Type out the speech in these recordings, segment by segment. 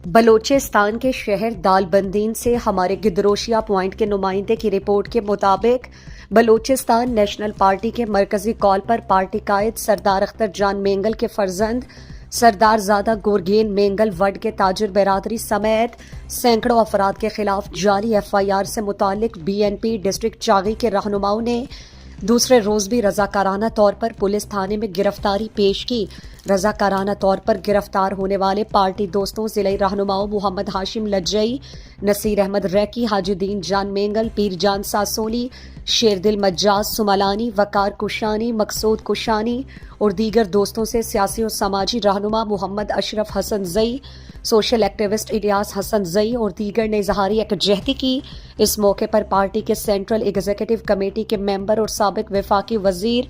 بلوچستان کے شہر دالبندین سے ہمارے گدروشیا پوائنٹ کے نمائندے کی رپورٹ کے مطابق بلوچستان نیشنل پارٹی کے مرکزی کال پر پارٹی قائد سردار اختر جان مینگل کے فرزند سردار زادہ گورگین مینگل وڈ کے تاجر برادری سمیت سینکڑوں افراد کے خلاف جعلی ایف آئی آر سے متعلق B N P district Chagai کے رہنماؤں نے دوسرے روز بھی رضاکارانہ طور پر پولیس تھانے میں گرفتاری پیش کی۔ رضاکارانہ طور پر گرفتار ہونے والے پارٹی دوستوں ضلعی رہنماؤں محمد ہاشم لجئی، نصیر احمد ریکی، حاجی دین جان مینگل، پیر جان ساسولی، شیردل مجاز سمالانی، وقار کشانی، مقصود کشانی اور دیگر دوستوں سے سیاسی اور سماجی رہنما محمد اشرف حسن زئی، سوشل ایکٹیوسٹ الیاس حسن زئی اور دیگر نے اظہار یکجہتی کی۔ اس موقع پر پارٹی کے سینٹرل ایگزیکٹو کمیٹی کے ممبر اور سابق وفاقی وزیر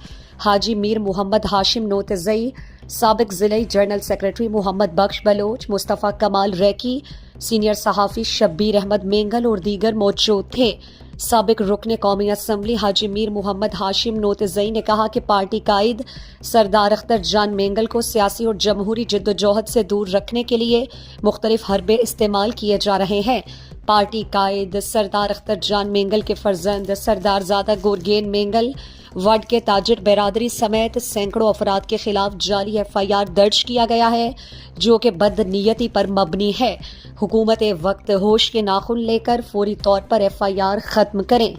حاجی میر محمد ہاشم نوتزئی، سابق ضلعی جنرل سیکرٹری محمد بخش بلوچ، مصطفیٰ کمال ریکی، سینئر صحافی شبیر احمد مینگل اور دیگر موجود تھے۔ سابق رکن قومی اسمبلی حاجی میر محمد ہاشم نوتزئی نے کہا کہ پارٹی قائد سردار اختر جان مینگل کو سیاسی اور جمہوری جدوجہد سے دور رکھنے کے لیے مختلف حربے استعمال کیے جا رہے ہیں۔ پارٹی قائد سردار اختر جان مینگل کے فرزند سردار زادہ گورگین مینگل وڈ کے تاجر برادری سمیت سینکڑوں افراد کے خلاف جعلی ایف آئی آر درج کیا گیا ہے جو کہ بد نیتی پر مبنی ہے۔ حکومت وقت ہوش کے ناخن لے کر فوری طور پر ایف آئی آر ختم کریں۔